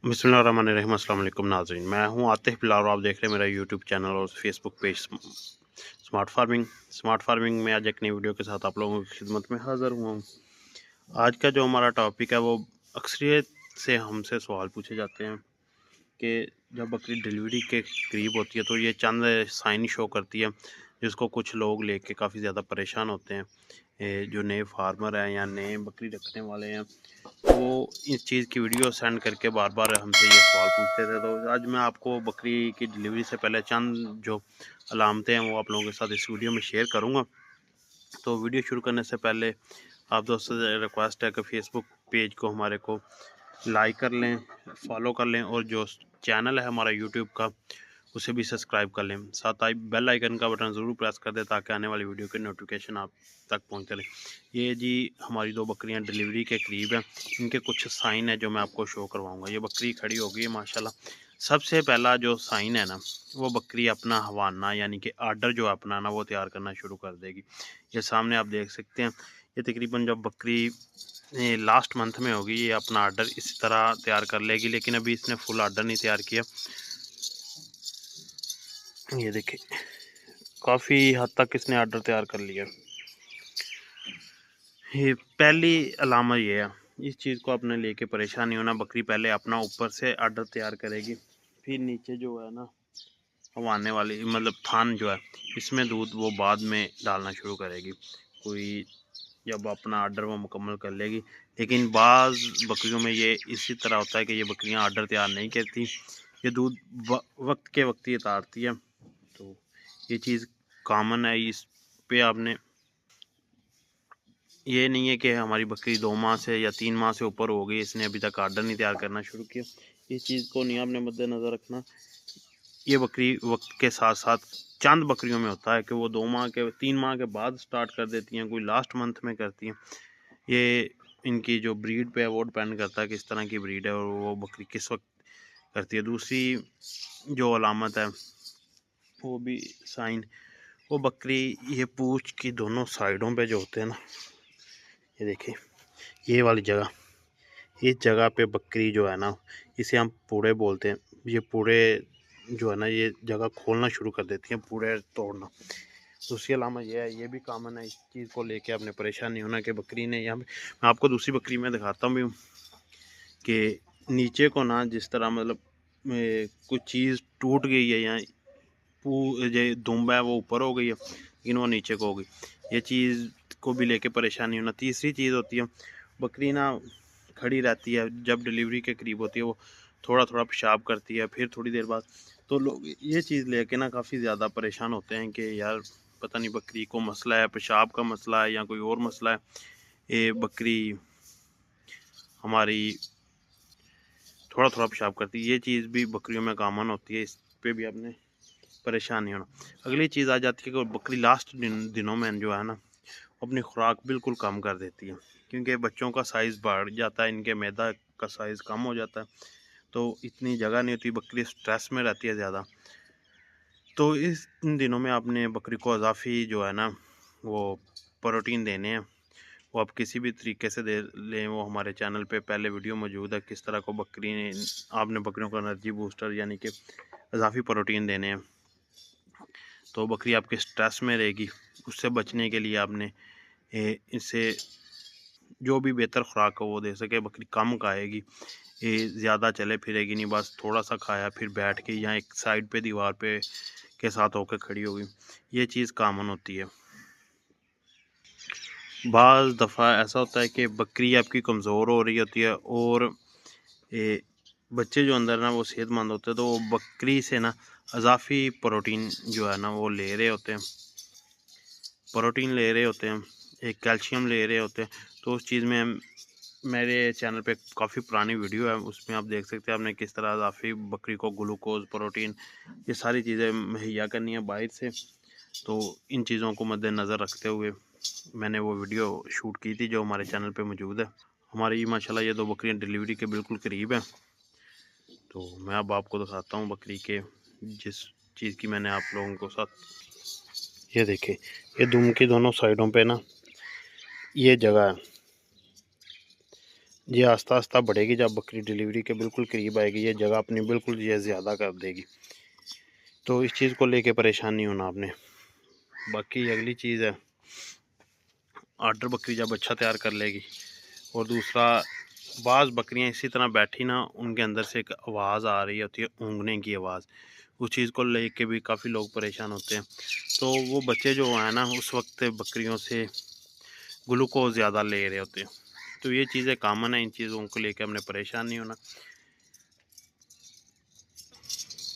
बिस्मिल्लाहिर्रहमानिर्रहीम। अस्सलाम वालेकुम नाज़रीन, मैं हूं आतिफ बिलाल और आप देख रहे हैं मेरा यूट्यूब चैनल और फेसबुक पेज स्मार्ट फार्मिंग में आज एक नई वीडियो के साथ आप लोगों की खिदमत में हाज़िर हुआ हूं। आज का जो हमारा टॉपिक है वो अक्सरियत से हमसे सवाल पूछे जाते हैं कि जब बकरी डिलीवरी के करीब होती है तो ये चंद साइन शो करती है जिसको कुछ लोग लेके काफ़ी ज़्यादा परेशान होते हैं। जो नए फार्मर हैं या नए बकरी रखने वाले हैं वो इस चीज़ की वीडियो सेंड करके बार बार हमसे ये सवाल पूछते थे। तो आज मैं आपको बकरी की डिलीवरी से पहले चंद जो अलामतें हैं वो आप लोगों के साथ इस वीडियो में शेयर करूँगा। तो वीडियो शुरू करने से पहले आप दोस्तों से रिक्वेस्ट है कि फेसबुक पेज को हमारे को लाइक कर लें, फॉलो कर लें और जो चैनल है हमारा यूट्यूब का उसे भी सब्सक्राइब कर लें। साथ ही बेल आइकन का बटन ज़रूर प्रेस कर दें ताकि आने वाली वीडियो की नोटिफिकेशन आप तक पहुंचते रहे। ये जी हमारी दो बकरियां डिलीवरी के करीब हैं, इनके कुछ साइन है जो मैं आपको शो करवाऊंगा। ये बकरी खड़ी हो गई है माशाल्लाह। सबसे पहला जो साइन है ना, वो बकरी अपना हवाना यानी कि आर्डर जो अपना ना वो तैयार करना शुरू कर देगी। ये सामने आप देख सकते हैं, ये तकरीबन जब बकरी लास्ट मंथ में होगी ये अपना आर्डर इसी तरह तैयार कर लेगी, लेकिन अभी इसने फुल आर्डर नहीं तैयार किया। ये देखिए काफ़ी हद तक इसने आर्डर तैयार कर लिया। ये पहली अलामत ये है, इस चीज़ को आपने लेके परेशान नहीं होना। बकरी पहले अपना ऊपर से आर्डर तैयार करेगी, फिर नीचे जो है ना हवाने वाली मतलब थान जो है इसमें दूध वो बाद में डालना शुरू करेगी। कोई जब अपना आर्डर वो मुकम्मल कर लेगी, लेकिन बाज़ बकरियों में ये इसी तरह होता है कि ये बकरियां आर्डर तैयार नहीं करती, ये दूध वक्त के वक्त ही उतारती है। तो ये चीज़ कॉमन है। इस पे आपने ये नहीं है कि हमारी बकरी 2 माह से या 3 माह से ऊपर हो गई इसने अभी तक आर्डर नहीं तैयार करना शुरू किया, इस चीज़ को नहीं आपने मद्देनज़र रखना। ये बकरी वक्त के साथ साथ चंद बकरियों में होता है कि वो 2 माह के 3 माह के बाद स्टार्ट कर देती हैं, कोई लास्ट मंथ में करती हैं। ये इनकी जो ब्रीड पे है वो डिपेंड करता है किस तरह की ब्रीड है और वो बकरी किस वक्त करती है। दूसरी जो अलामत है वो भी साइन, वो बकरी ये पूंछ की दोनों साइडों पे जो होते हैं ना, ये देखिए ये वाली जगह, इस जगह पे बकरी जो है ना इसे हम पूरे बोलते हैं। ये पूरे जो है ना ये जगह खोलना शुरू कर देती हैं, पूरे तोड़ना। दूसरी अलामत ये है, ये भी कॉमन है। इस चीज़ को लेके आपने परेशान नहीं होना कि बकरी ने यहाँ पे, मैं आपको दूसरी बकरी में दिखाता हूँ कि नीचे को ना जिस तरह मतलब कुछ चीज़ टूट गई है या जो दुम्ब है वो ऊपर हो गई है लेकिन वो नीचे को हो गई, ये चीज़ को भी लेके परेशान नहीं होना। तीसरी चीज़ होती है, बकरी ना खड़ी रहती है, जब डिलीवरी के करीब होती है वो थोड़ा थोड़ा पेशाब करती है, फिर थोड़ी देर बाद तो लोग ये चीज़ लेके ना काफ़ी ज़्यादा परेशान होते हैं कि यार पता नहीं बकरी को मसला है, पेशाब का मसला है या कोई और मसला है। ये बकरी हमारी थोड़ा थोड़ा पेशाब करती है, ये चीज़ भी बकरियों में कॉमन होती है, इस पर भी आपने परेशान नहीं होना। अगली चीज़ आ जाती है कि बकरी लास्ट दिनों में जो है ना अपनी खुराक बिल्कुल कम कर देती है, क्योंकि बच्चों का साइज़ बढ़ जाता है, इनके मैदा का साइज़ कम हो जाता है, तो इतनी जगह नहीं होती, बकरी स्ट्रेस में रहती है ज़्यादा। तो इस दिनों में आपने बकरी को अज़ाफ़ी जो है ना वो प्रोटीन देने हैं, वो आप किसी भी तरीके से दे लें। वो हमारे चैनल पे पहले वीडियो मौजूद है, किस तरह को बकरी आपने बकरियों को एनर्जी बूस्टर यानी कि अज़ाफ़ी प्रोटीन देने हैं, तो बकरी आपके स्ट्रेस में रहेगी। उससे बचने के लिए आपने इसे जो भी बेहतर खुराक हो वो दे सके। बकरी कम खाएगी, ये ज़्यादा चले फिरेगी नहीं, बस थोड़ा सा खाया फिर बैठ के या एक साइड पे दीवार पे के साथ होकर खड़ी होगी, ये चीज़ कॉमन होती है। बाज़ दफ़ा ऐसा होता है कि बकरी आपकी कमज़ोर हो रही होती है और ये बच्चे जो अंदर ना वो सेहतमंद होते हैं, तो वो बकरी से ना अज़ाफ़ी प्रोटीन जो है ना वो ले रहे होते हैं, प्रोटीन ले रहे होते हैं, एक कैल्शियम ले रहे होते हैं। तो उस चीज़ में मेरे चैनल पे काफ़ी पुरानी वीडियो है, उसमें आप देख सकते हैं आपने किस तरह अज़ाफ़ी बकरी को ग्लूकोज़ प्रोटीन ये सारी चीज़ें मुहैया करनी है बाहर से। तो इन चीज़ों को मद्देनज़र रखते हुए मैंने वो वीडियो शूट की थी जो हमारे चैनल पे मौजूद है। हमारी माशाल्लाह ये दो बकरियां डिलीवरी के बिल्कुल करीब हैं। तो मैं अब आपको दिखाता हूँ बकरी के जिस चीज़ की मैंने आप लोगों को साथ, ये देखिए ये दुम की दोनों साइडों पे ना ये जगह है, ये आस्ता आस्ता बढ़ेगी, जब बकरी डिलीवरी के बिल्कुल करीब आएगी ये जगह अपनी बिल्कुल ये ज़्यादा कर देगी। तो इस चीज़ को लेके परेशान नहीं होना आपने। बाकी अगली चीज़ है, आर्डर बकरी जब अच्छा तैयार कर लेगी, और दूसरा बाज़ बकरियां इसी तरह बैठी ना, उनके अंदर से एक आवाज़ आ रही होती है, ऊँगने की आवाज़। उस चीज़ को लेके भी काफ़ी लोग परेशान होते हैं। तो वो बच्चे जो हैं ना, उस वक्त बकरियों से ग्लूकोज ज़्यादा ले रहे होते हैं। तो ये चीज़ें कॉमन है, इन चीज़ों को लेकर हमने परेशान नहीं होना।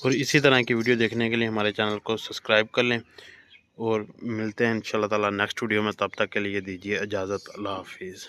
और इसी तरह की वीडियो देखने के लिए हमारे चैनल को सब्सक्राइब कर लें, और मिलते हैं इंशाल्लाह ताला नेक्स्ट वीडियो में। तब तक के लिए दीजिए इजाज़त। अल्लाह हाफिज़।